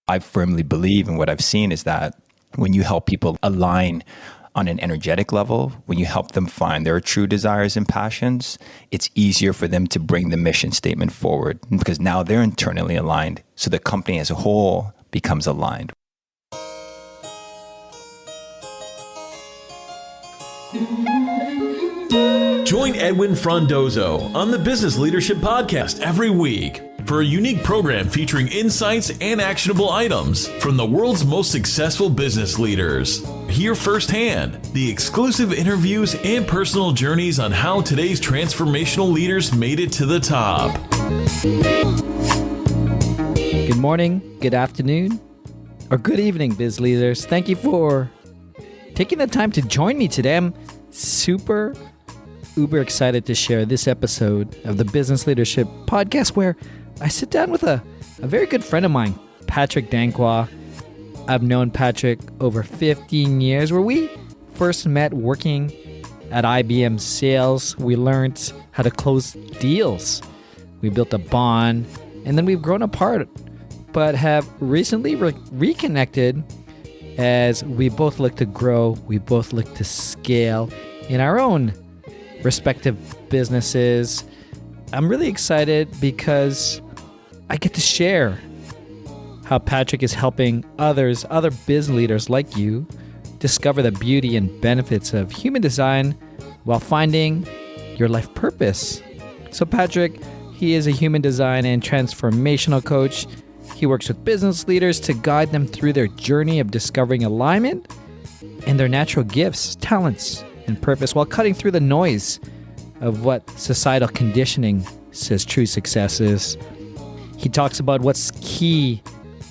I firmly believe, and what I've seen is that when you help people align on an energetic level, when you help them find their true desires and passions, it's easier for them to bring the mission statement forward because now they're internally aligned. So the company as a whole becomes aligned. Join Edwin Frondozo on the Business Leadership Podcast every week for a unique program featuring insights and actionable items from the world's most successful business leaders. Hear firsthand the exclusive interviews and personal journeys on how today's transformational leaders made it to the top. Good morning, good afternoon, or good evening, biz leaders. Thank you for taking the time to join me today. I'm super uber excited to share this episode of the Business Leadership Podcast where I sit down with a very good friend of mine, Patrick Danquah. I've known Patrick over 15 years, where we first met working at IBM sales. We learned how to close deals. We built a bond, and then we've grown apart, but have recently reconnected as we both look to grow, we both look to scale in our own respective businesses. I'm really excited because I get to share how Patrick is helping other business leaders like you discover the beauty and benefits of human design while finding your life purpose. So Patrick, he is a human design and transformational coach. He works with business leaders to guide them through their journey of discovering alignment and their natural gifts, talents, and purpose while cutting through the noise of what societal conditioning says true success is. He talks about what's key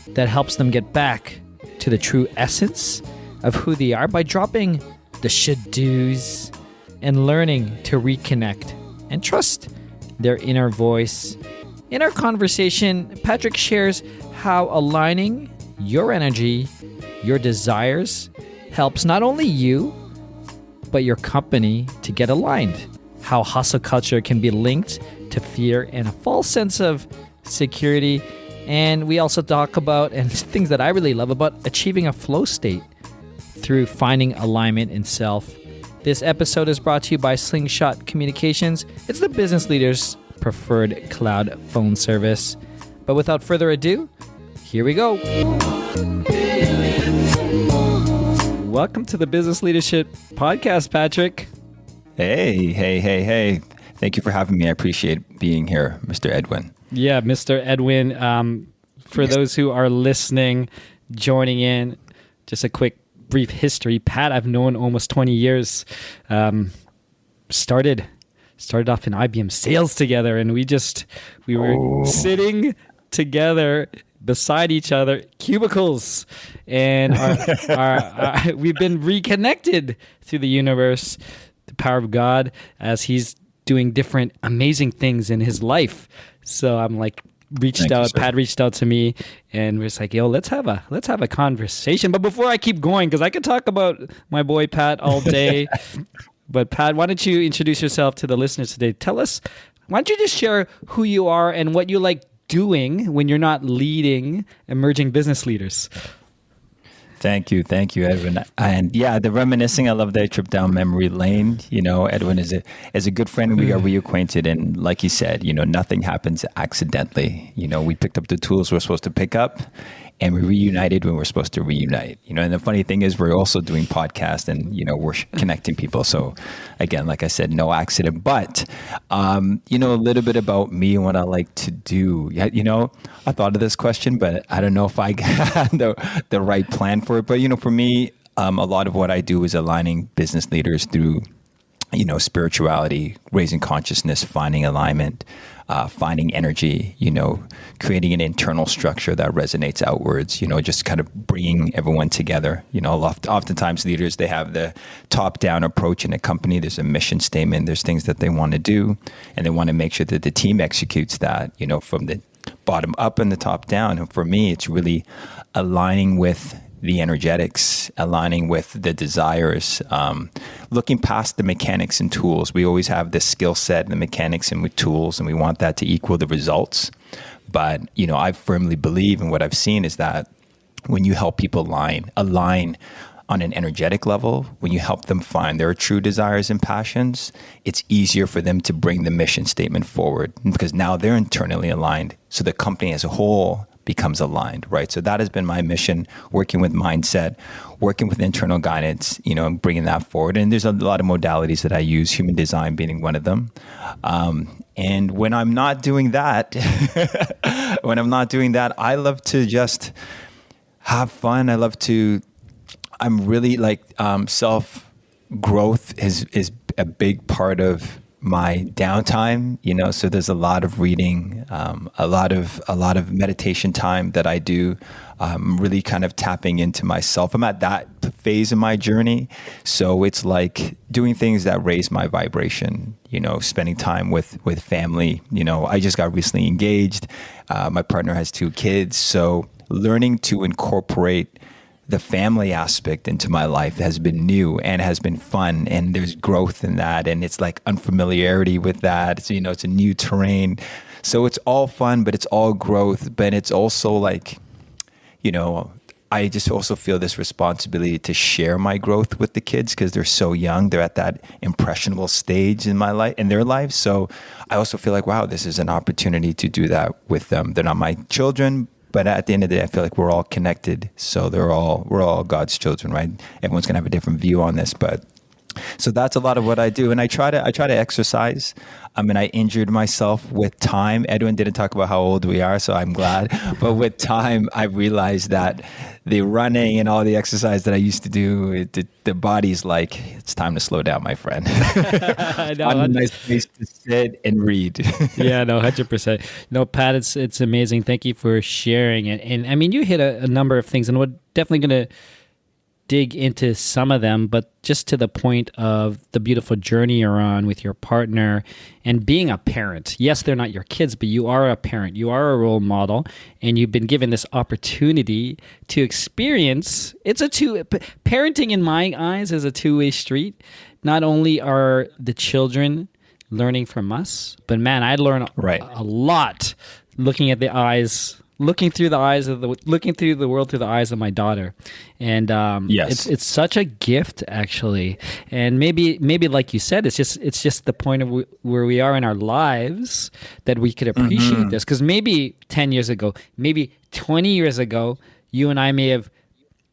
that helps them get back to the true essence of who they are by dropping the should-dos and learning to reconnect and trust their inner voice. In our conversation, Patrick shares how aligning your energy, your desires, helps not only you, but your company to get aligned. How hustle culture can be linked to fear and a false sense of security. And we also talk about, and things that I really love, about achieving a flow state through finding alignment in self. This episode is brought to you by Slingshot Communications. It's the business leader's preferred cloud phone service. But without further ado, here we go. Welcome to the Business Leadership Podcast, Patrick. Hey. Thank you for having me. I appreciate being here, Mr. Edwin. Yeah, Mr. Edwin. For those who are listening, joining in, just a quick brief history. Pat, I've known almost 20 years. Started off in IBM sales together, and we were sitting together beside each other, cubicles, and we've been reconnected through the universe, the power of God, as he's doing different amazing things in his life. So I'm like, Pat reached out to me, and we're just like, yo, let's have a conversation. But before I keep going, because I could talk about my boy Pat all day, but Pat, why don't you introduce yourself to the listeners today? Tell us, why don't you just share who you are and what you like doing when you're not leading emerging business leaders? Thank you, Edwin. And yeah, the reminiscing, I love that trip down memory lane. You know, Edwin is a good friend. We are reacquainted, and like you said, you know, nothing happens accidentally. You know, we picked up the tools we're supposed to pick up, and we reunited when we're supposed to reunite. You know, and the funny thing is, we're also doing podcasts, and you know, we're connecting people. So, again, like I said, no accident. But you know, a little bit about me and what I like to do. You know, I thought of this question, but I don't know if I got the right plan for it. But you know, for me, a lot of what I do is aligning business leaders through, you know, spirituality, raising consciousness, finding alignment, finding energy, you know, creating an internal structure that resonates outwards, you know, just kind of bringing everyone together. You know, oftentimes leaders, they have the top-down approach in a company. There's a mission statement. There's things that they want to do, and they want to make sure that the team executes that, you know, from the bottom up and the top down. And for me, it's really aligning with the energetics, aligning with the desires, looking past the mechanics and tools. We always have this skill set, the mechanics and with tools, and we want that to equal the results. But, you know, I firmly believe, and what I've seen is that when you help people align on an energetic level, when you help them find their true desires and passions, it's easier for them to bring the mission statement forward because now they're internally aligned. So the company as a whole becomes aligned, right? So that has been my mission, working with mindset, working with internal guidance, and bringing that forward. And there's a lot of modalities that I use, human design being one of them. And when I'm not doing that, I love to just have fun. I'm really like self growth is a big part of my downtime, so there's a lot of reading, a lot of meditation time that I do, really kind of tapping into myself. I'm at that phase in my journey. So it's like doing things that raise my vibration, spending time with family. I just got recently engaged. My partner has 2 kids. So learning to incorporate the family aspect into my life has been new and has been fun, and there's growth in that, and it's like unfamiliarity with that. It's, it's a new terrain, so it's all fun, but it's all growth. But it's also like, I just also feel this responsibility to share my growth with the kids because they're so young. They're at that impressionable stage in their lives. So I also feel like, wow, this is an opportunity to do that with them. They're not my children, but at the end of the day, I feel like we're all connected. So we're all God's children, right? Everyone's gonna have a different view on this, but so that's a lot of what I do. And I try to exercise. I mean, I injured myself with time. Edwin didn't talk about how old we are, so I'm glad. But with time, I realized that the running and all the exercise that I used to do, the body's like, it's time to slow down, my friend. Find a nice place to sit and read. Yeah, no, 100%. No, Pat, it's amazing. Thank you for sharing it. And I mean, you hit a number of things, and we're definitely going to dig into some of them, but just to the point of the beautiful journey you're on with your partner and being a parent. Yes, they're not your kids, but you are a parent. You are a role model, and you've been given this opportunity to experience. Parenting in my eyes is a two-way street. Not only are the children learning from us, but man, I learn a lot looking through the world through the eyes of my daughter, and yes, it's such a gift actually. And maybe like you said, it's just the point of where we are in our lives that we could appreciate this, because maybe 10 years ago, maybe 20 years ago, you and I may have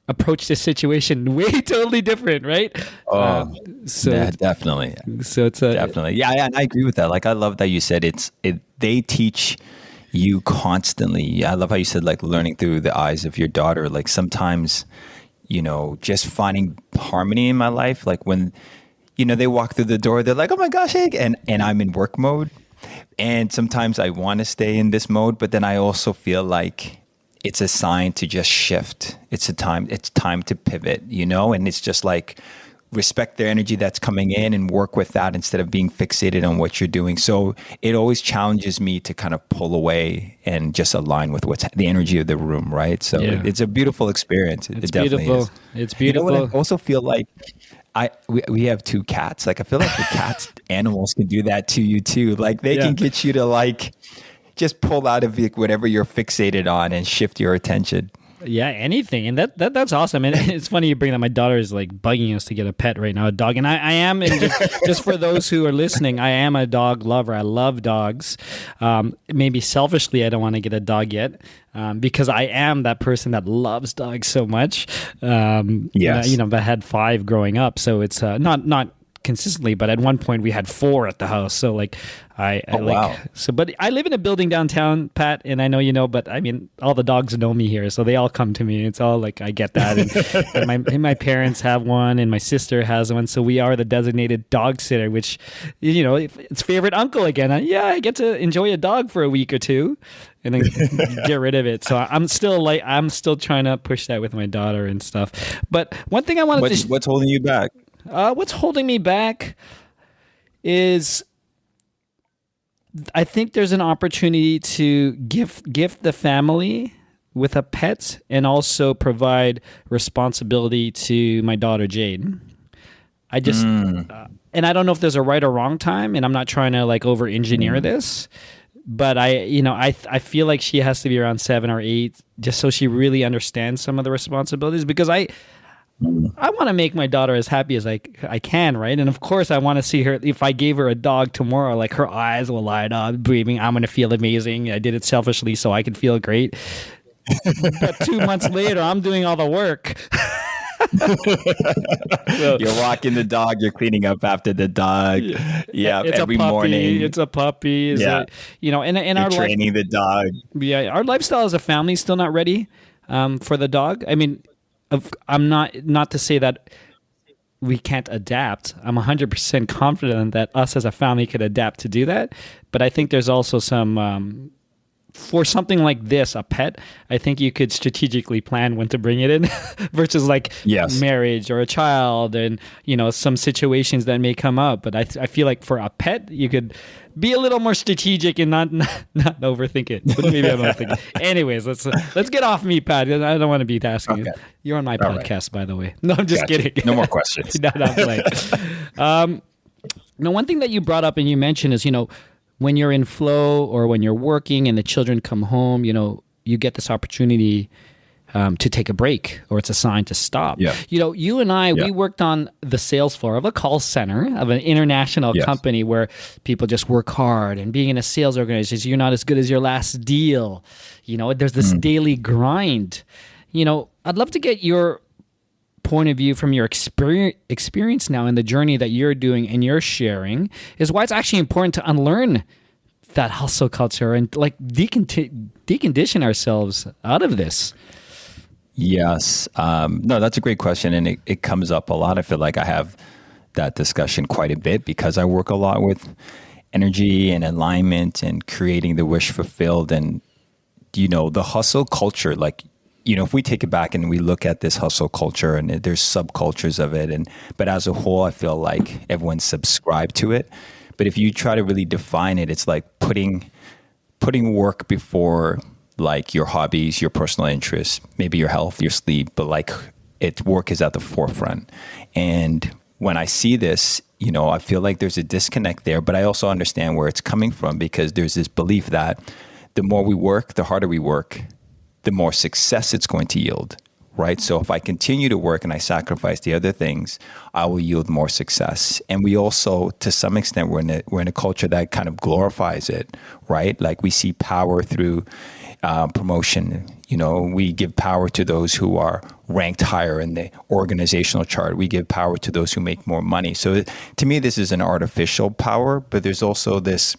approached this situation way totally different, right? Yeah, definitely. So it's definitely, yeah, and I agree with that. Like, I love that you said they teach you constantly. I love how you said, like, learning through the eyes of your daughter. Like, sometimes, just finding harmony in my life. Like, when, they walk through the door, they're like, oh my gosh, hey, and I'm in work mode. And sometimes I want to stay in this mode, but then I also feel like it's a sign to just shift. It's time to pivot, and it's just like, respect their energy that's coming in and work with that instead of being fixated on what you're doing. So it always challenges me to kind of pull away and just align with what's the energy of the room, right? So it's a beautiful experience. It's definitely beautiful. is. It's beautiful. I also feel like we have 2 cats. Like, I feel like the animals can do that to you too. Like, they can get you to, like, just pull out of whatever you're fixated on and shift your attention. Yeah, anything. And that's awesome. And it's funny you bring that. My daughter is like bugging us to get a pet right now, a dog. And I am, and just for those who are listening, I am a dog lover. I love dogs. Maybe selfishly, I don't want to get a dog yet, because I am that person that loves dogs so much. Yes. But I had 5 growing up. So it's not consistently, but at one point we had 4 at the house. So like wow. So, but I live in a building downtown, Pat, and I know but I mean, all the dogs know me here, so they all come to me. It's all like, I get that. And my parents have one, and my sister has one, so we are the designated dog sitter, which, it's favorite uncle again. I get to enjoy a dog for a week or 2 and then get rid of it. So I'm still trying to push that with my daughter and stuff. But one thing I wanted what's holding you back? What's holding me back is, I think there's an opportunity to gift the family with a pet and also provide responsibility to my daughter Jade. I just and I don't know if there's a right or wrong time, and I'm not trying to like over engineer this, But I feel like she has to be around 7 or 8, just so she really understands some of the responsibilities. Because I want to make my daughter as happy as I can, right? And of course, I want to see her. If I gave her a dog tomorrow, like her eyes will light up, breathing. I'm going to feel amazing. I did it selfishly so I could feel great. But 2 months later, I'm doing all the work. So, you're walking the dog, you're cleaning up after the dog. Yeah, it's every a puppy, morning. It's a puppy. Yeah. And You're our training the dog. Yeah, our lifestyle as a family is still not ready for the dog. I mean, I'm not to say that we can't adapt. I'm 100% confident that us as a family could adapt to do that. But I think there's also some for something like this, a pet, I think you could strategically plan when to bring it in versus like marriage or a child and, some situations that may come up. But I feel like for a pet, you could be a little more strategic and not overthink it. But maybe I'm overthinking. Anyways, let's get off me, Pat. I don't want to be asking you. You're on my podcast, by the way. No, I'm just kidding. No more questions. No, I'm playing. One thing that you brought up and you mentioned is, when you're in flow or when you're working and the children come home, you get this opportunity to take a break, or it's a sign to stop. Yeah. You and I, we worked on the sales floor of a call center of an international company where people just work hard, and being in a sales organization, you're not as good as your last deal. There's this daily grind. I'd love to get your point of view from your experience now in the journey that you're doing and you're sharing, is why it's actually important to unlearn that hustle culture and like decondition ourselves out of this. Yes. No, that's a great question. And it comes up a lot. I feel like I have that discussion quite a bit because I work a lot with energy and alignment and creating the wish fulfilled. And, the hustle culture, like, if we take it back and we look at this hustle culture, and there's subcultures of it, but as a whole, I feel like everyone's subscribed to it. But if you try to really define it, it's like putting work before like your hobbies, your personal interests, maybe your health, your sleep, but like work is at the forefront. And when I see this, I feel like there's a disconnect there, but I also understand where it's coming from, because there's this belief that the more we work, the harder we work, the more success it's going to yield, right? So if I continue to work and I sacrifice the other things, I will yield more success. And we also, to some extent, we're in a culture that kind of glorifies it, right? Like we see power through promotion. We give power to those who are ranked higher in the organizational chart. We give power to those who make more money. So to me, this is an artificial power, but there's also this,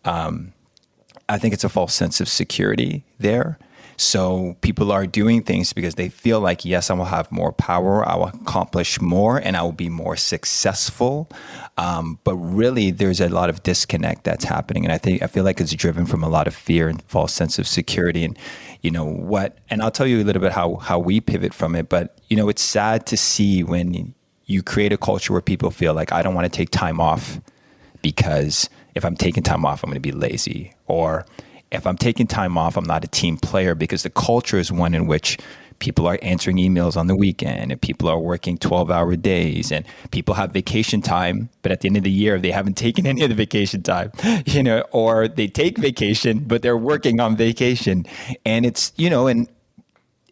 I think it's a false sense of security there. So people are doing things because they feel like, yes, I will have more power, I will accomplish more, and I will be more successful. But really, there's a lot of disconnect that's happening. And I feel like it's driven from a lot of fear and false sense of security. And and I'll tell you a little bit how we pivot from it. But, it's sad to see when you create a culture where people feel like, I don't want to take time off because if I'm taking time off, I'm going to be lazy. Or if I'm taking time off, I'm not a team player, because the culture is one in which people are answering emails on the weekend and people are working 12-hour days and people have vacation time, but at the end of the year, they haven't taken any of the vacation time, or they take vacation, but they're working on vacation. And it's, and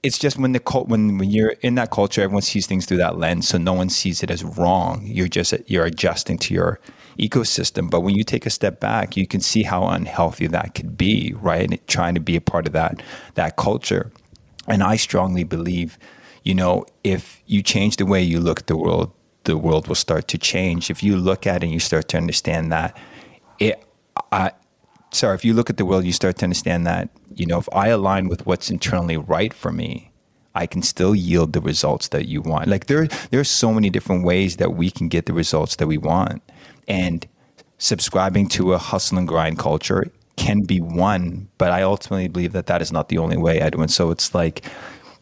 it's just when you're in that culture, everyone sees things through that lens. So no one sees it as wrong. You're adjusting to your ecosystem. But when you take a step back, you can see how unhealthy that could be, right? And trying to be a part of that culture. And I strongly believe, if you change the way you look at the world will start to change. If you look at it and you start to understand that if you look at the world, you start to understand that, if I align with what's internally right for me, I can still yield the results that you want. Like there's so many different ways that we can get the results that we want. And subscribing to a hustle and grind culture can be one, but I ultimately believe that is not the only way, Edwin. So it's like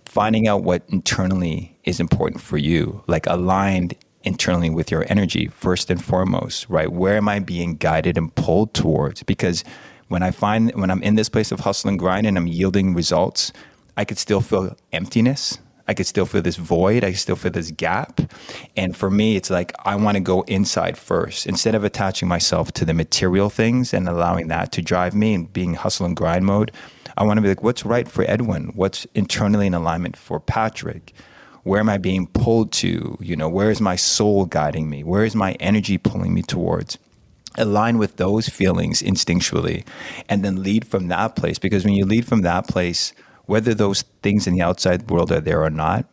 finding out what internally is important for you, like aligned internally with your energy first and foremost, right? Where am I being guided and pulled towards? Because when I'm in this place of hustle and grind and I'm yielding results, I could still feel emptiness. I could still feel this void. I could still feel this gap. And for me, it's like, I want to go inside first. Instead of attaching myself to the material things and allowing that to drive me and being hustle and grind mode, I want to be like, what's right for Edwin? What's internally in alignment for Patrick? Where am I being pulled to? Where is my soul guiding me? Where is my energy pulling me towards? Align with those feelings instinctually, and then lead from that place. Because when you lead from that place, whether those things in the outside world are there or not,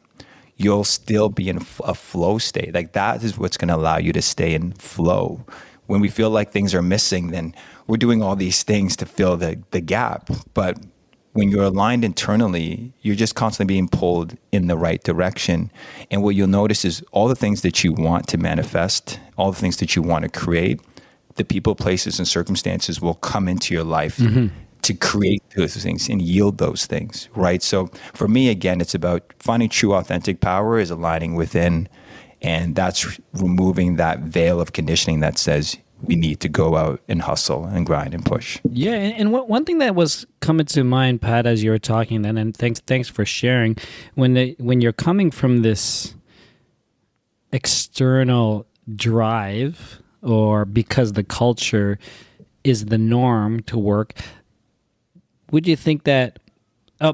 you'll still be in a flow state. Like, that is what's going to allow you to stay in flow. When we feel like things are missing, then we're doing all these things to fill the gap. But when you're aligned internally, you're just constantly being pulled in the right direction. And what you'll notice is all the things that you want to manifest, all the things that you want to create, the people, places, and circumstances will come into your life to create those things and yield those things, right? So for me, again, it's about finding true authentic power is aligning within, and that's removing that veil of conditioning that says we need to go out and hustle and grind and push. Yeah, and one thing that was coming to mind, Pat, as you were talking then, and thanks for sharing, when you're coming from this external drive, or because the culture is the norm to work, would you think that,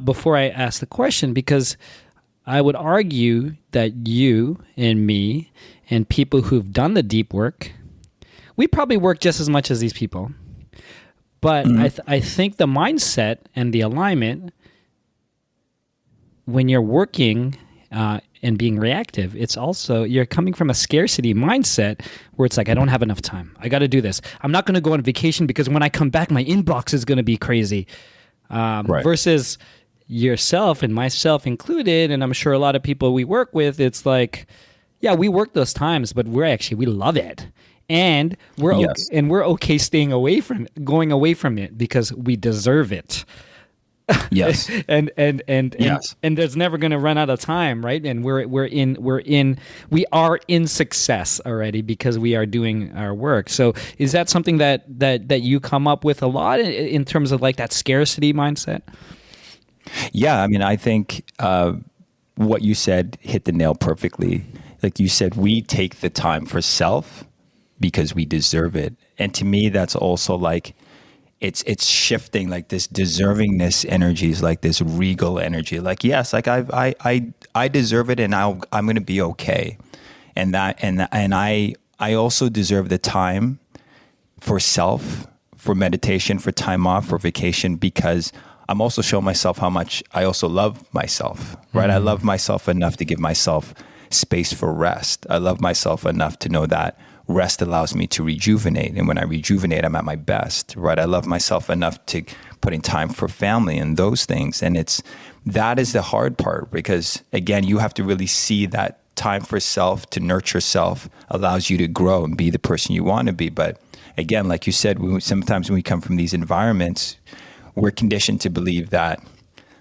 before I ask the question, because I would argue that you and me and people who've done the deep work, we probably work just as much as these people. But I think the mindset and the alignment, when you're working and being reactive, it's also, you're coming from a scarcity mindset where it's like, I don't have enough time. I got to do this. I'm not going to go on vacation because when I come back, my inbox is going to be crazy. Right. Versus yourself and myself included, and I'm sure a lot of people we work with, it's like, yeah, we work those times, but we love it. And we're we're okay going away from it because we deserve it. Yes. and there's never going to run out of time, right? And we are in success already because we are doing our work. So is that something that you come up with a lot in terms of like that scarcity mindset? Yeah, I mean, I think what you said hit the nail perfectly. Like you said, we take the time for self because we deserve it. And to me, that's also like, it's shifting, like this deservingness energy is like this regal energy. Like, yes, like I deserve it, and I'm going to be okay. And I also deserve the time for self, for meditation, for time off, for vacation, because I'm also showing myself how much I also love myself, right? I love myself enough to give myself space for rest. I love myself enough to know that rest allows me to rejuvenate. And when I rejuvenate, I'm at my best, right? I love myself enough to put in time for family and those things. And that is the hard part, because again, you have to really see that time for self, to nurture self, allows you to grow and be the person you want to be. But again, like you said, sometimes when we come from these environments, we're conditioned to believe that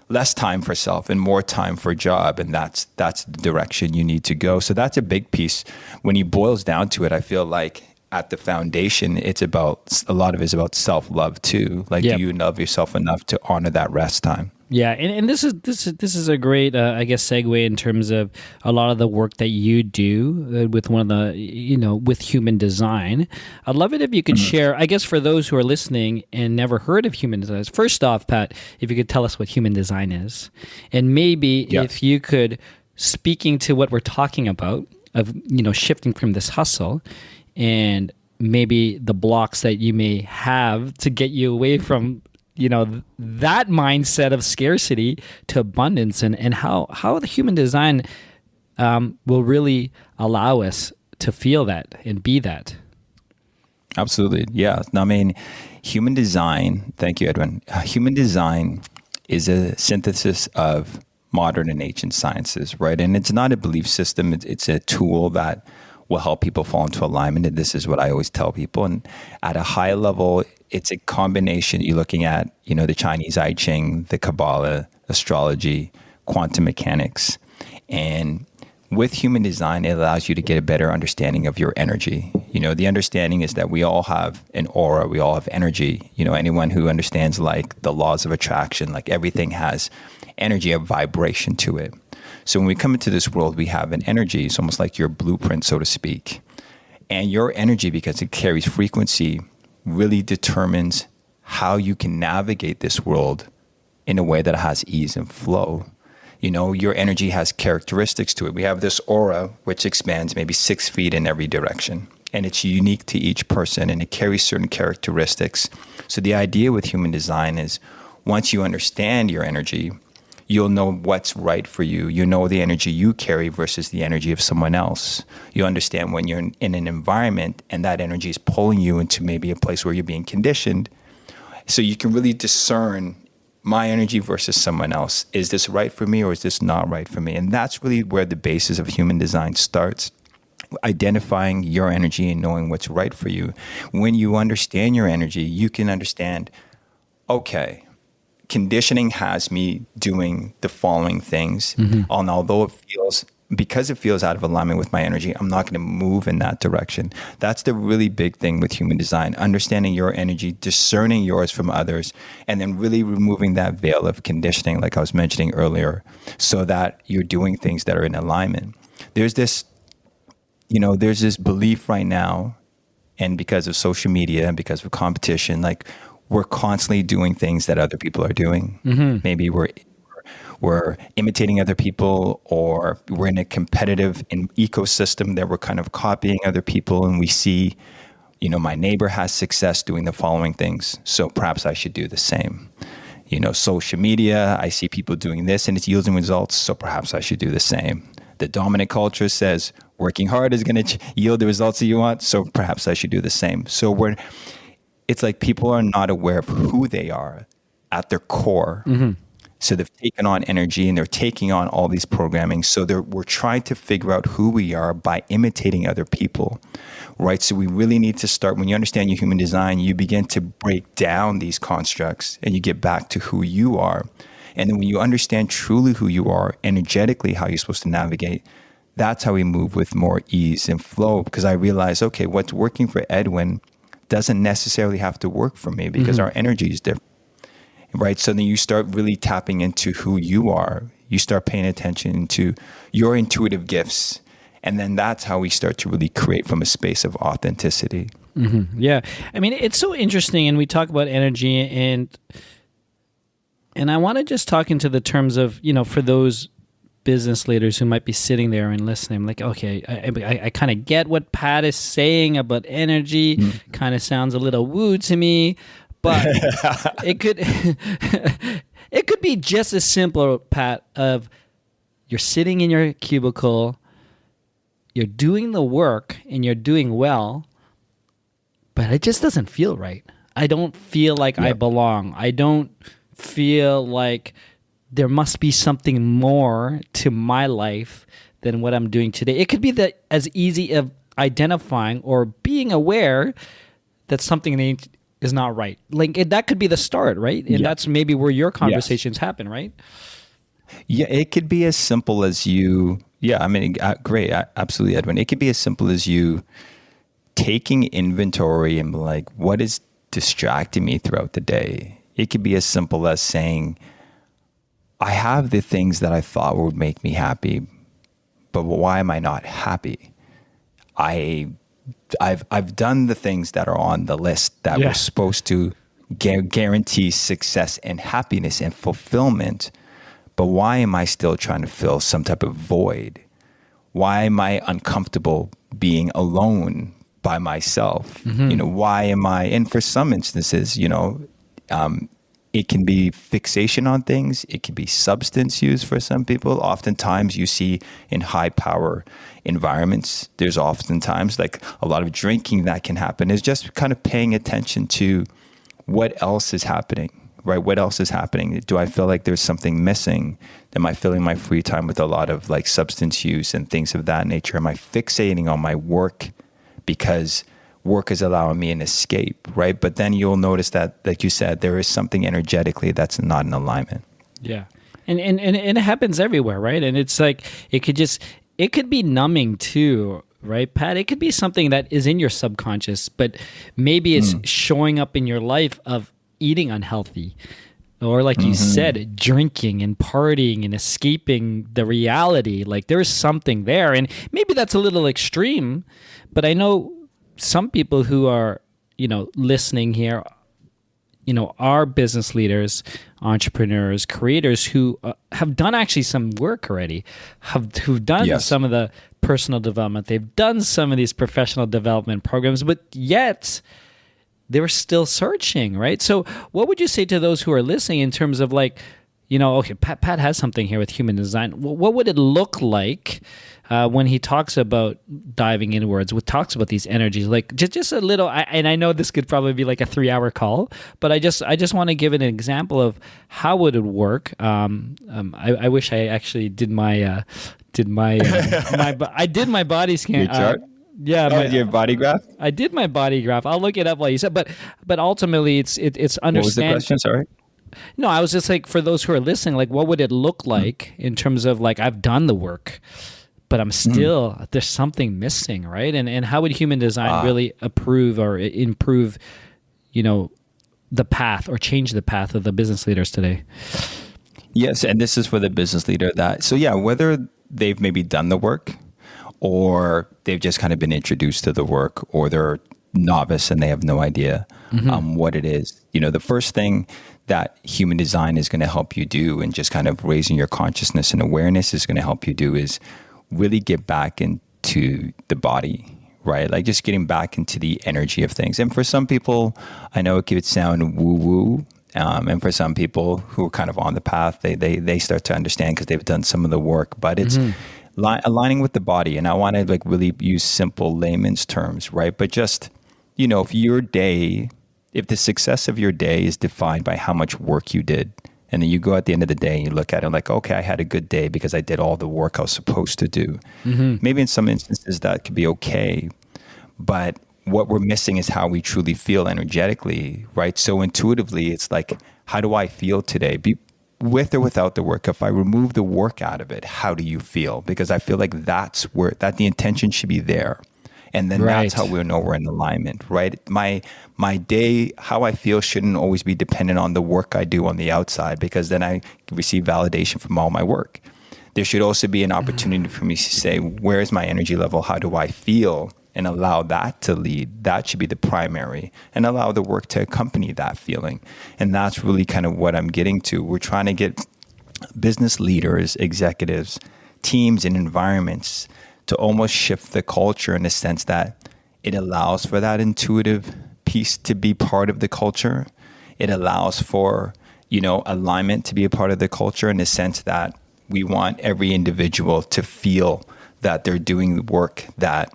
less time for self and more time for job. And that's the direction you need to go. So that's a big piece. When he boils down to it, I feel like at the foundation, a lot of it is about self-love too. Like, do you love yourself enough to honor that rest time? Yeah, and this is a great I guess segue in terms of a lot of the work that you do with one of the with human design. I'd love it if you could share, I guess, for those who are listening and never heard of human design. First off, Pat, if you could tell us what human design is, and maybe if you could, speaking to what we're talking about of shifting from this hustle and maybe the blocks that you may have to get you away from that mindset of scarcity to abundance, and how the human design will really allow us to feel that and be that. Absolutely. Yeah. I mean, human design, thank you, Edwin. Human design is a synthesis of modern and ancient sciences, right? And it's not a belief system. It's a tool that will help people fall into alignment. And this is what I always tell people. And at a high level, it's a combination. You're looking at, the Chinese I Ching, the Kabbalah, astrology, quantum mechanics. And with human design, it allows you to get a better understanding of your energy. The understanding is that we all have an aura, we all have energy. Anyone who understands like the laws of attraction, like everything has energy, a vibration to it. So when we come into this world, we have an energy. It's almost like your blueprint, so to speak. And your energy, because it carries frequency, really determines how you can navigate this world in a way that has ease and flow. You know, your energy has characteristics to it. We have this aura, which expands maybe 6 feet in every direction. And it's unique to each person, and it carries certain characteristics. So the idea with human design is once you understand your energy, you'll know what's right for you. You know the energy you carry versus the energy of someone else. You understand when you're in an environment and that energy is pulling you into maybe a place where you're being conditioned. So you can really discern my energy versus someone else. Is this right for me or is this not right for me? And that's really where the basis of human design starts. Identifying your energy and knowing what's right for you. When you understand your energy, you can understand, okay, conditioning has me doing the following things. And although because it feels out of alignment with my energy, I'm not going to move in that direction. That's the really big thing with human design, understanding your energy, discerning yours from others, and then really removing that veil of conditioning, like I was mentioning earlier, so that you're doing things that are in alignment. There's this belief right now, and because of social media and because of competition, like we're constantly doing things that other people are doing. Maybe we're imitating other people, or we're in a competitive ecosystem that we're kind of copying other people, and we see, my neighbor has success doing the following things, so perhaps I should do the same. Social media, I see people doing this and it's yielding results, so perhaps I should do the same. The dominant culture says working hard is going to yield the results that you want, so perhaps I should do the same. So it's like people are not aware of who they are at their core. So they've taken on energy and they're taking on all these programming. So we're trying to figure out who we are by imitating other people, right? So we really need to start, when you understand your human design, you begin to break down these constructs and you get back to who you are. And then when you understand truly who you are, energetically how you're supposed to navigate, that's how we move with more ease and flow. Because I realize, okay, what's working for Edwin doesn't necessarily have to work for me because our energy is different. Right. So then you start really tapping into who you are. You start paying attention to your intuitive gifts. And then that's how we start to really create from a space of authenticity. Yeah. I mean, it's so interesting. And we talk about energy and I want to just talk into the terms of, for those business leaders who might be sitting there and listening, I'm like, okay, I kind of get what Pat is saying about energy. Kind of sounds a little woo to me. But it could be just as simple, Pat, of you're sitting in your cubicle, you're doing the work and you're doing well, but it just doesn't feel right. I don't feel like I belong. I don't feel like there must be something more to my life than what I'm doing today. It could be as easy of identifying or being aware that something is not right. Like that could be the start, right? And that's maybe where your conversations happen, right? Yeah, it could be as simple as you. Yeah, I mean, great, absolutely, Edwin. It could be as simple as you taking inventory and like, what is distracting me throughout the day? It could be as simple as saying, I have the things that I thought would make me happy, but why am I not happy? I've done the things that are on the list that were supposed to guarantee success and happiness and fulfillment. But why am I still trying to fill some type of void? Why am I uncomfortable being alone by myself? Why am I, and for some instances, it can be fixation on things. It can be substance use for some people. Oftentimes you see in high power environments, there's oftentimes like a lot of drinking that can happen. Is just kind of paying attention to what else is happening, right? What else is happening? Do I feel like there's something missing? Am I filling my free time with a lot of like substance use and things of that nature? Am I fixating on my work because work is allowing me an escape, right? But then you'll notice that, like you said, there is something energetically that's not in alignment. Yeah. And it happens everywhere, right? And it's like, it could be numbing too, right, Pat? It could be something that is in your subconscious, but maybe it's showing up in your life of eating unhealthy, or like you said, drinking and partying and escaping the reality. Like there's something there. And maybe that's a little extreme, but I know some people who are, listening here, are business leaders, entrepreneurs, creators who have done actually some work already, who've done some of the personal development. They've done some of these professional development programs, but yet they were still searching, right? So what would you say to those who are listening in terms of like, okay, Pat has something here with human design. What would it look like when he talks about diving inwards, what talks about these energies, like just a little, and I know this could probably be like a 3-hour call, but I just want to give an example of how would it work. I wish I actually did my I did my body scan. Your chart? Your body graph? I did my body graph. I'll look it up while you said, but ultimately it's understand. What was the question? Sorry. No, I was just like, for those who are listening, like what would it look like in terms of like, I've done the work, but I'm still, there's something missing, right? And how would human design really improve the path or change the path of the business leaders today? Yes, and this is for the business leader whether they've maybe done the work or they've just kind of been introduced to the work, or they're novice and they have no idea what it is. The first thing that human design is going to help you do, and just kind of raising your consciousness and awareness is going to help you do, is really get back into the body, right? Like just getting back into the energy of things. And for some people, I know it could sound woo-woo. And for some people who are kind of on the path, they start to understand because they've done some of the work, but it's aligning with the body. And I want to like really use simple layman's terms, right? But just, if the success of your day is defined by how much work you did, and then you go at the end of the day and you look at it like, okay, I had a good day because I did all the work I was supposed to do. Maybe in some instances that could be okay, but what we're missing is how we truly feel energetically, right? So intuitively, it's like, how do I feel today? With or without the work, if I remove the work out of it, how do you feel? Because I feel like that's where the intention should be there. And then that's how we'll know we're in alignment, right? My day, how I feel shouldn't always be dependent on the work I do on the outside, because then I receive validation from all my work. There should also be an opportunity for me to say, where is my energy level? How do I feel? And allow that to lead. That should be the primary, and allow the work to accompany that feeling. And that's really kind of what I'm getting to. We're trying to get business leaders, executives, teams, and environments to almost shift the culture in the sense that it allows for that intuitive piece to be part of the culture. It allows for, alignment to be a part of the culture in the sense that we want every individual to feel that they're doing the work that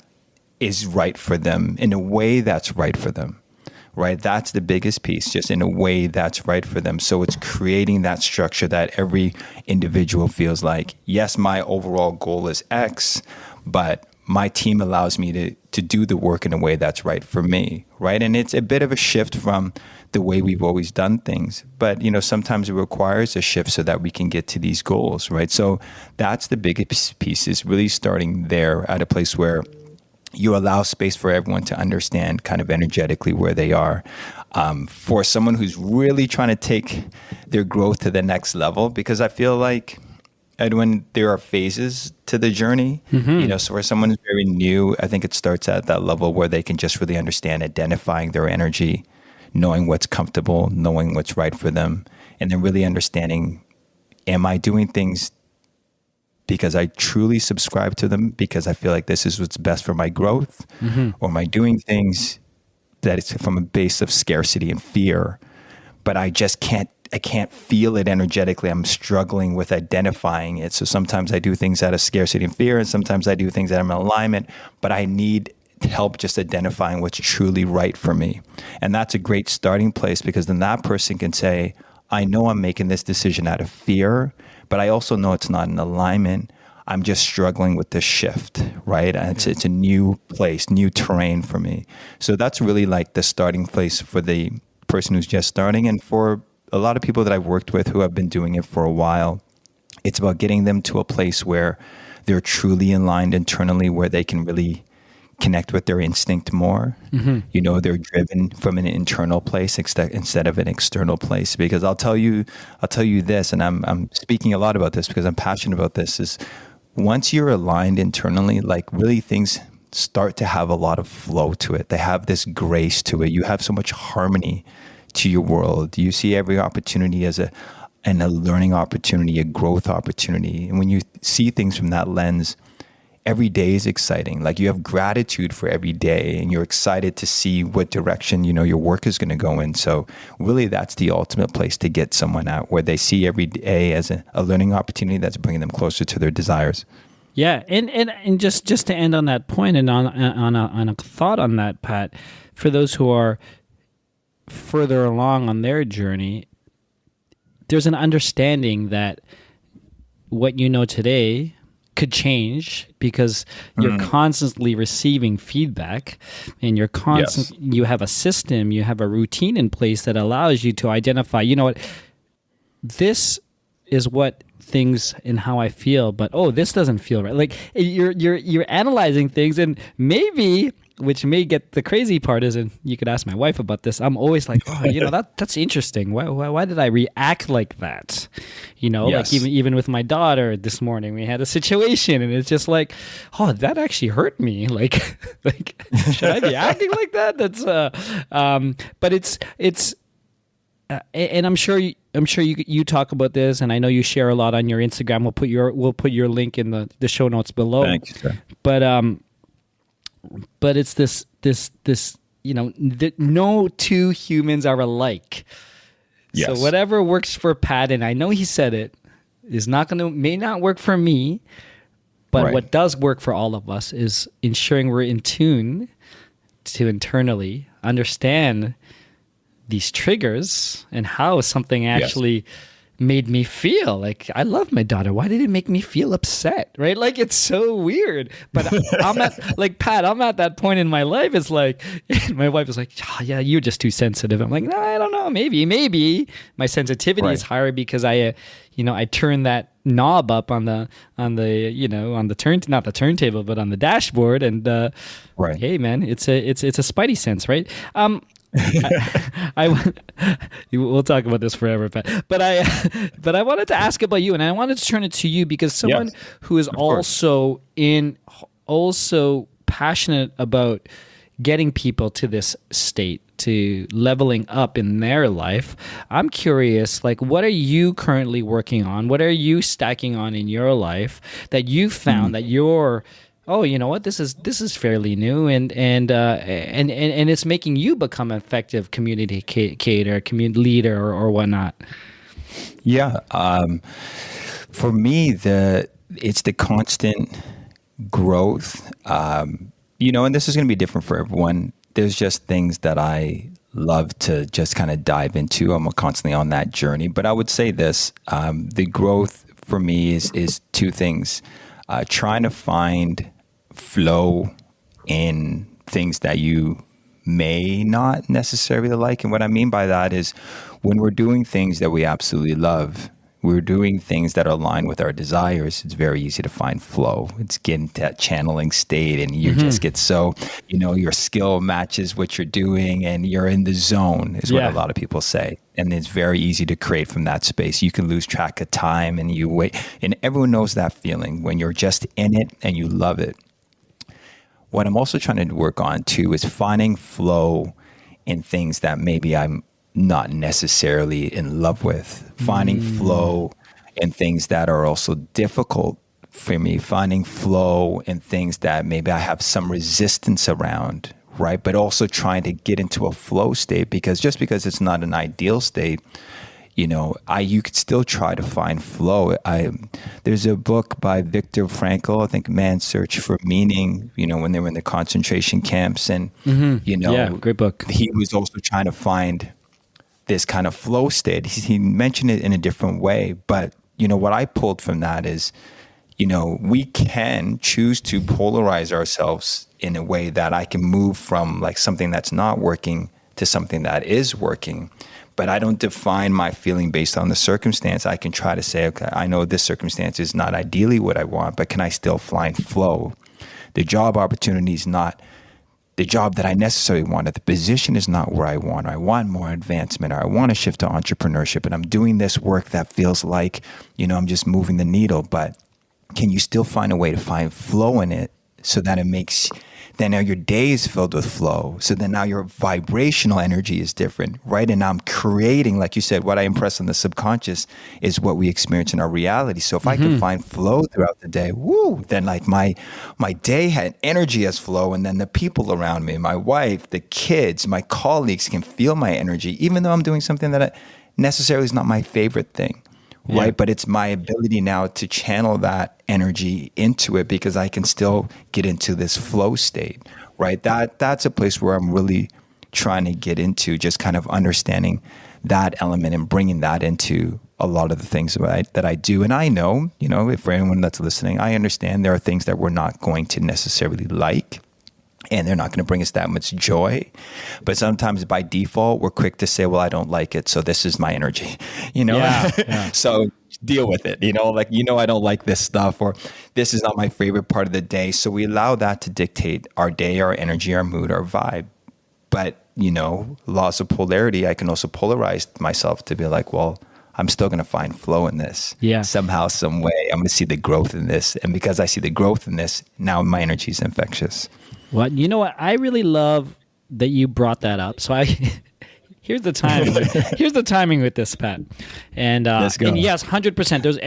is right for them in a way that's right for them, right? That's the biggest piece, just in a way that's right for them. So it's creating that structure that every individual feels like, yes, my overall goal is X, but my team allows me to do the work in a way that's right for me, right? And it's a bit of a shift from the way we've always done things. But, sometimes it requires a shift so that we can get to these goals, right? So that's the biggest piece, is really starting there at a place where you allow space for everyone to understand kind of energetically where they are. For someone who's really trying to take their growth to the next level, because I feel like, Edwin, there are phases to the journey. So for someone who's very new, I think it starts at that level where they can just really understand identifying their energy, knowing what's comfortable, knowing what's right for them, and then really understanding, am I doing things because I truly subscribe to them, because I feel like this is what's best for my growth? Or am I doing things that it's from a base of scarcity and fear, but I can't feel it energetically. I'm struggling with identifying it. So sometimes I do things out of scarcity and fear, and sometimes I do things that I'm in alignment, but I need help just identifying what's truly right for me. And that's a great starting place, because then that person can say, I know I'm making this decision out of fear, but I also know it's not in alignment. I'm just struggling with this shift, right? And it's a new place, new terrain for me. So that's really like the starting place for the person who's just starting. And for a lot of people that I've worked with who have been doing it for a while, it's about getting them to a place where they're truly aligned internally, where they can really connect with their instinct more. You know, they're driven from an internal place instead of an external place. Because I'll tell you this, and I'm speaking a lot about this because I'm passionate about this, is once you're aligned internally, like really things start to have a lot of flow to it. They have this grace to it. You have so much harmony to your world. You see every opportunity as a learning opportunity, a growth opportunity. And when you see things from that lens, every day is exciting. Like you have gratitude for every day and you're excited to see what direction, you know, your work is going to go in. So really that's the ultimate place to get someone out, where they see every day as a learning opportunity that's bringing them closer to their desires. Yeah. And just to end on that point and on a thought on that, Pat, for those who are further along on their journey, there's an understanding that what you know today could change because you're constantly receiving feedback, and you're you have a system, you have a routine in place that allows you to identify, you know what, this is what things and how I feel, but this doesn't feel right. Like you're analyzing things, and maybe, which may get the crazy part is, and you could ask my wife about this, I'm always like, you know, that's interesting. Why did I react like that? You know, Yes. like even with my daughter this morning, we had a situation, and it's just like, that actually hurt me. Like should I be acting like that? That's but it's and I'm sure you talk about this, and I know you share a lot on your Instagram. We'll put your link in the show notes below. Thanks, sir. But it's this you know, no two humans are alike. Yes. So whatever works for Pat, and I know he said it, may not work for me, but Right. what does work for all of us is ensuring we're in tune to internally understand these triggers and how something actually made me feel. Like, I love my daughter. Why did it make me feel upset? Right? Like, it's so weird. But I'm at, like, Pat, I'm at that point in my life. It's like, my wife is like, yeah, you're just too sensitive. I'm like, no, I don't know. Maybe my sensitivity is higher because I turn that knob up on the not the turntable, but on the dashboard. And hey, man, it's a spidey sense, right? We'll talk about this forever, but I wanted to ask about you, and I wanted to turn it to you because someone who is also passionate about getting people to this state, to leveling up in their life. I'm curious, like, what are you currently working on? What are you stacking on in your life that you found that you're, you know what? This is fairly new, and it's making you become an effective communicator, community leader, or whatnot. Yeah, for me, it's the constant growth. And this is going to be different for everyone. There's just things that I love to just kind of dive into. I'm constantly on that journey. But I would say this: the growth for me is two things: trying to find flow in things that you may not necessarily like. And what I mean by that is when we're doing things that we absolutely love, we're doing things that are aligned with our desires, it's very easy to find flow. It's getting to that channeling state, and you just get so, your skill matches what you're doing and you're in the zone is what a lot of people say. And it's very easy to create from that space. You can lose track of time and you wait. And everyone knows that feeling when you're just in it and you love it. What I'm also trying to work on too is finding flow in things that maybe I'm not necessarily in love with. Finding flow in things that are also difficult for me. Finding flow in things that maybe I have some resistance around, right? But also trying to get into a flow state, because just because it's not an ideal state, you could still try to find flow. There's a book by Viktor Frankl, I think, Man's Search for Meaning, when they were in the concentration camps. And, great book. He was also trying to find this kind of flow state. He mentioned it in a different way. But, what I pulled from that is, we can choose to polarize ourselves in a way that I can move from like something that's not working to something that is working. But I don't define my feeling based on the circumstance. I can try to say, okay, I know this circumstance is not ideally what I want, but can I still find flow the job opportunity is not the job that I necessarily wanted. The position is not where I want. I want more advancement, or I want to shift to entrepreneurship. And I'm doing this work that feels like, I'm just moving the needle. But can you still find a way to find flow in it so that it makes, then now your day is filled with flow. So then now your vibrational energy is different, right? And I'm creating, like you said, what I impress on the subconscious is what we experience in our reality. So if I can find flow throughout the day, then like my day had energy as flow. And then the people around me, my wife, the kids, my colleagues can feel my energy, even though I'm doing something that necessarily is not my favorite thing. Right. Yeah. But it's my ability now to channel that energy into it because I can still get into this flow state. Right. That's a place where I'm really trying to get into, just kind of understanding that element and bringing that into a lot of the things that I do. And I know, if for anyone that's listening, I understand there are things that we're not going to necessarily like. And they're not going to bring us that much joy. But sometimes by default, we're quick to say, well, I don't like it, so this is my energy, Yeah. So deal with it, I don't like this stuff, or this is not my favorite part of the day. So we allow that to dictate our day, our energy, our mood, our vibe. But, laws of polarity, I can also polarize myself to be like, well, I'm still going to find flow in this. Yeah. Somehow, some way, I'm going to see the growth in this. And because I see the growth in this, now my energy is infectious. Well, you know what? I really love that you brought that up. So here's the timing. Here's the timing with this, Pat. And Let's go. And yes, 100%. There's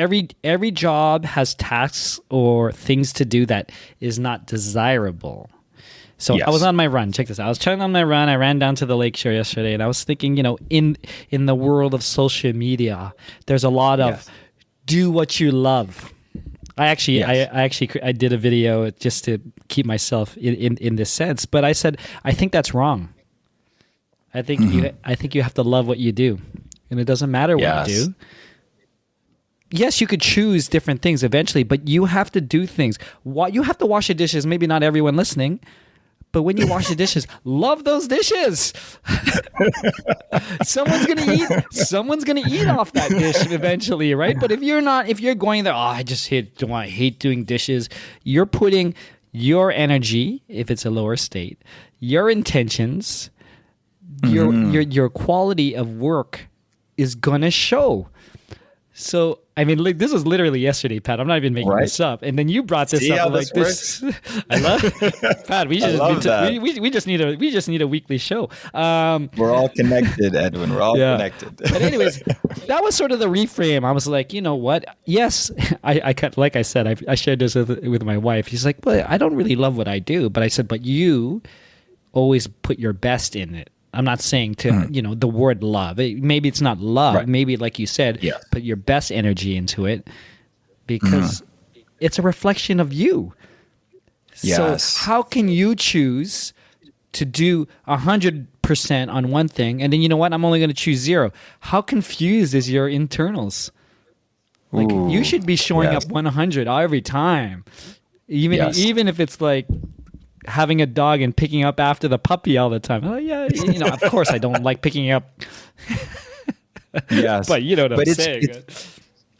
every job has tasks or things to do that is not desirable. So Yes. I was on my run. Check this out. I was trying on my run. I ran down to the lakeshore yesterday, and I was thinking, in the world of social media, there's a lot of do what you love. I did a video just to keep myself in this sense, but I said I think that's wrong. I think you have to love what you do, and it doesn't matter what you do. Yes, you could choose different things eventually, but you have to do things. You have to wash the dishes. Maybe not everyone listening, but when you wash the dishes, love those dishes. Someone's gonna eat off that dish eventually, right? But if you're going there, I hate doing dishes. You're putting your energy, if it's a lower state, your intentions, your quality of work is gonna show. So, I mean, this was literally yesterday, Pat. I'm not even making this up. And then you brought this up. How I'm like, this I love it. Pat, we just need a weekly show. We're all connected, Edwin. We're all connected. But anyways, that was sort of the reframe. I was like, you know what? Yes, like I said, I shared this with my wife. She's like, well, I don't really love what I do. But I said, but you always put your best in it. I'm not saying to, the word love. Maybe it's not love. Right. Maybe, like you said, put your best energy into it because it's a reflection of you. Yes. So how can you choose to do 100% on one thing and then, you know what, I'm only going to choose 0? How confused is your internals? Like, you should be showing up 100 every time. Even if it's like having a dog and picking up after the puppy all the time. Oh yeah, of course I don't like picking up. Yes, but you know what I'm saying.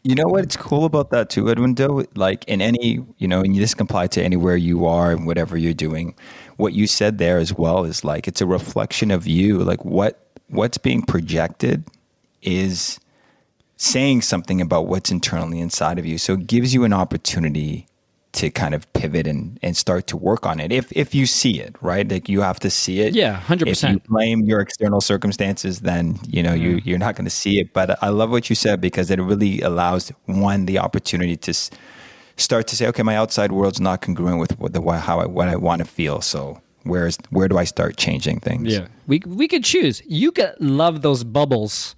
You know what's cool about that too, Edwin? Though, like in any, and this can apply to anywhere you are and whatever you're doing. What you said there as well is like it's a reflection of you. Like what's being projected is saying something about what's internally inside of you. So it gives you an opportunity to kind of pivot and start to work on it. If you see it, right? Like you have to see it. Yeah, 100%. If you blame your external circumstances, then, you're not going to see it. But I love what you said because it really allows the opportunity to start to say, okay, my outside world's not congruent with what I want to feel. So where do I start changing things? Yeah. We could choose. You could love those bubbles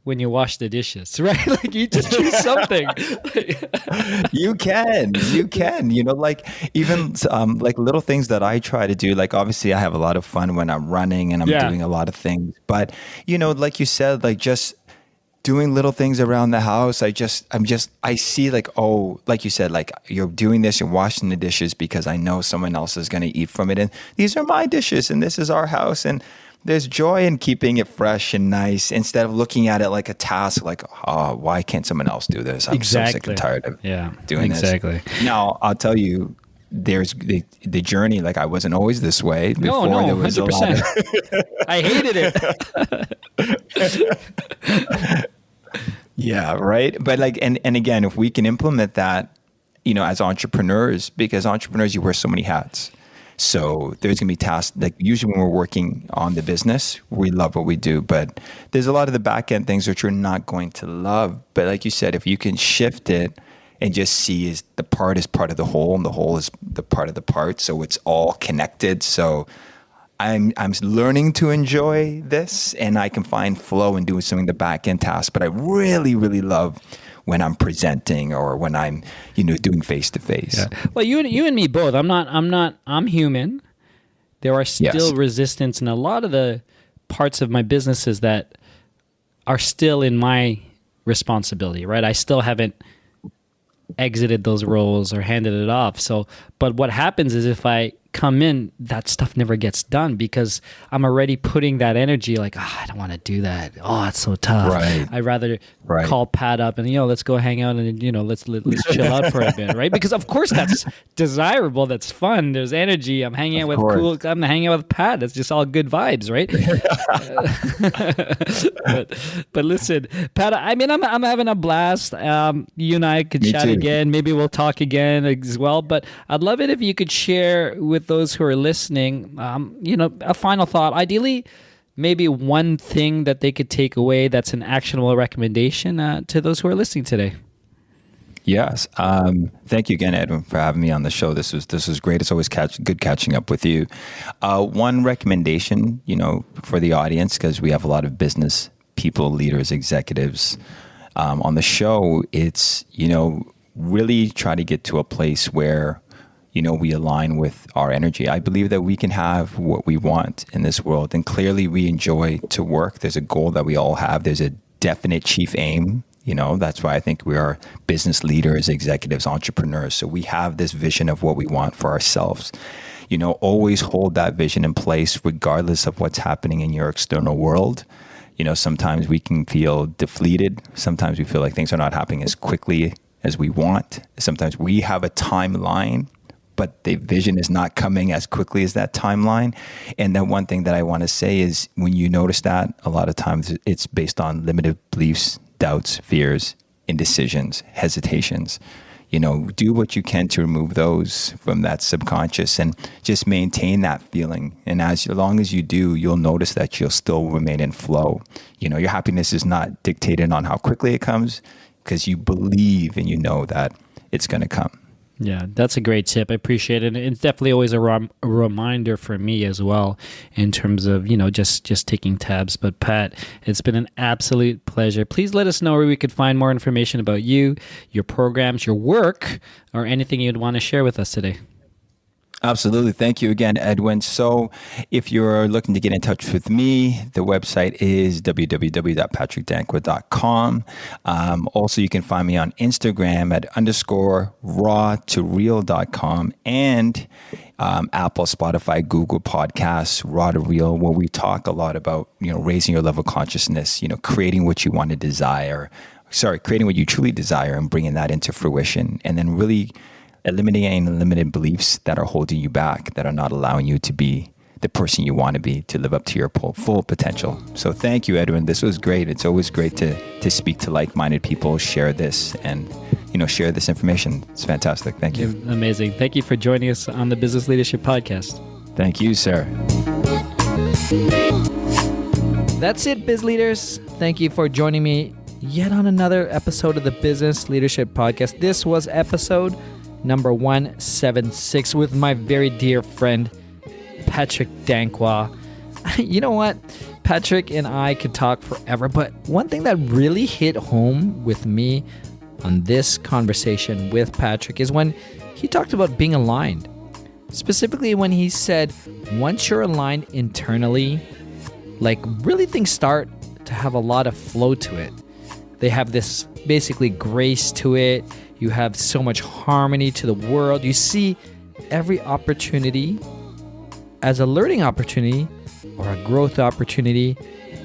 when you wash the dishes, right? Like you just choose something. You can, like even like little things that I try to do. Like obviously I have a lot of fun when I'm running and I'm doing a lot of things, but like you said, like just doing little things around the house. I see like, oh, like you said, like you're doing this, you're washing the dishes because I know someone else is going to eat from it. And these are my dishes and this is our house. And there's joy in keeping it fresh and nice instead of looking at it like a task, like, oh, why can't someone else do this? I'm so sick and tired of doing this. Exactly. Now, I'll tell you, there's the journey. Like I wasn't always this way. Before No, there was 100%. I hated it. Yeah, right. But like, and again, if we can implement that, as entrepreneurs, because entrepreneurs, you wear so many hats. So there's going to be tasks, like usually when we're working on the business, we love what we do, but there's a lot of the back end things which you're not going to love. But like you said, if you can shift it and just see is the part is part of the whole and the whole is the part of the part. So it's all connected. So I'm learning to enjoy this, and I can find flow in doing some of the back end tasks, but I really, really love when I'm presenting or when I'm, doing face to face. Well, you and me both. I'm human. There are still resistance in a lot of the parts of my businesses that are still in my responsibility, right? I still haven't exited those roles or handed it off. So, but what happens is if I come in, that stuff never gets done because I'm already putting that energy like, I don't want to do that. Oh, it's so tough. Right. I'd rather call Pat up and, let's go hang out and, let's chill out for a bit, right? Because of course that's desirable. That's fun. There's energy. I'm hanging out with I'm hanging out with Pat. That's just all good vibes, right? but listen, Pat, I'm having a blast. You and I could chat again. Maybe we'll talk again as well. But I'd love it if you could share with those who are listening, a final thought. Ideally, maybe one thing that they could take away that's an actionable recommendation to those who are listening today. Yes. Thank you again, Edwin, for having me on the show. This was great. It's always good catching up with you. One recommendation, for the audience, because we have a lot of business people, leaders, executives on the show. It's, really try to get to a place where we align with our energy. I believe that we can have what we want in this world. And clearly we enjoy to work. There's a goal that we all have. There's a definite chief aim. That's why I think we are business leaders, executives, entrepreneurs. So we have this vision of what we want for ourselves. Always hold that vision in place regardless of what's happening in your external world. Sometimes we can feel deflated. Sometimes we feel like things are not happening as quickly as we want. Sometimes we have a timeline, but the vision is not coming as quickly as that timeline. And then one thing that I want to say is when you notice that, a lot of times it's based on limited beliefs, doubts, fears, indecisions, hesitations. Do what you can to remove those from that subconscious and just maintain that feeling. And as long as you do, you'll notice that you'll still remain in flow. Your happiness is not dictated on how quickly it comes because you believe and you know that it's going to come. Yeah, that's a great tip. I appreciate it. It's definitely always a reminder for me as well in terms of, just taking tabs. But Pat, it's been an absolute pleasure. Please let us know where we could find more information about you, your programs, your work, or anything you'd want to share with us today. Absolutely. Thank you again, Edwin. So if you're looking to get in touch with me, the website is www.patrickdanquah.com. Also, you can find me on Instagram at _raw2real.com and Apple, Spotify, Google Podcasts, Raw to Real, where we talk a lot about, raising your level of consciousness, creating what you want to desire. Creating what you truly desire and bringing that into fruition. And then really eliminating limited beliefs that are holding you back, that are not allowing you to be the person you want to be, to live up to your full potential. So thank you, Edwin. This was great. It's always great to speak to like-minded people, share this, and share this information. It's fantastic. Thank you. Amazing. Thank you for joining us on the Business Leadership Podcast. Thank you, sir. That's it, Biz Leaders. Thank you for joining me yet on another episode of the Business Leadership Podcast. This was episode number 176 with my very dear friend, Patrick Danquah. You know what? Patrick and I could talk forever, but one thing that really hit home with me on this conversation with Patrick is when he talked about being aligned. Specifically when he said, once you're aligned internally, really things start to have a lot of flow to it. They have this basically grace to it. You have so much harmony to the world. You see every opportunity as a learning opportunity or a growth opportunity.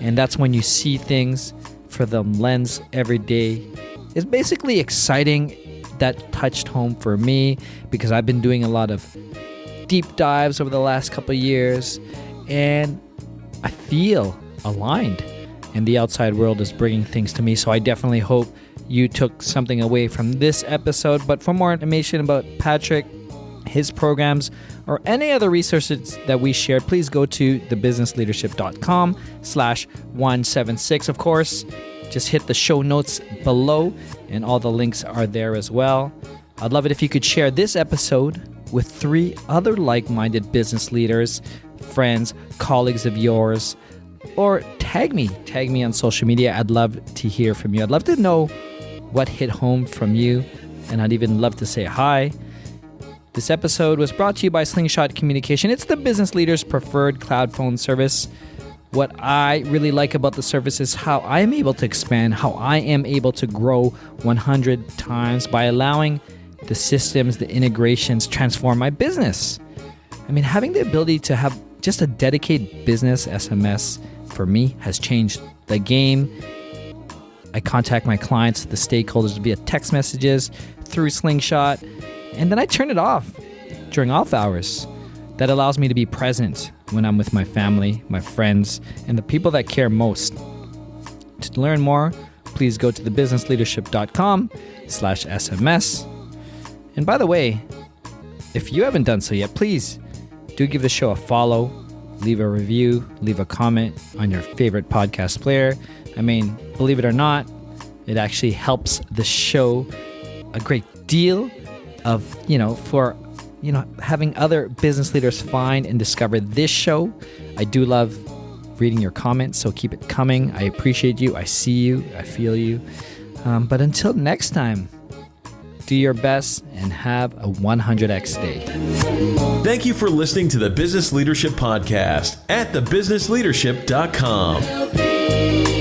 And that's when you see things for the lens every day. It's basically exciting that touched home for me because I've been doing a lot of deep dives over the last couple of years, and I feel aligned, and the outside world is bringing things to me. So I definitely hope you took something away from this episode. But for more information about Patrick, his programs, or any other resources that we shared, please go to thebusinessleadership.com/176. Of course, just hit the show notes below and all the links are there as well. I'd love it if you could share this episode with 3 other like-minded business leaders, friends, colleagues of yours, or tag me on social media. I'd love to hear from you. I'd love to know what hit home from you, and I'd even love to say hi. This episode was brought to you by Slingshot Communication. It's the business leader's preferred cloud phone service. What I really like about the service is how I am able to expand, how I am able to grow 100 times by allowing the systems, the integrations transform my business. I mean, having the ability to have just a dedicated business SMS for me has changed the game. I contact my clients, the stakeholders via text messages through Slingshot, and then I turn it off during off hours. That allows me to be present when I'm with my family, my friends, and the people that care most. To learn more, please go to thebusinessleadership.com/SMS. And by the way, if you haven't done so yet, please do give the show a follow, leave a review, leave a comment on your favorite podcast player. I mean, believe it or not, it actually helps the show a great deal of, having other business leaders find and discover this show. I do love reading your comments, so keep it coming. I appreciate you. I see you. I feel you. But until next time, do your best and have a 100x day. Thank you for listening to the Business Leadership Podcast at thebusinessleadership.com.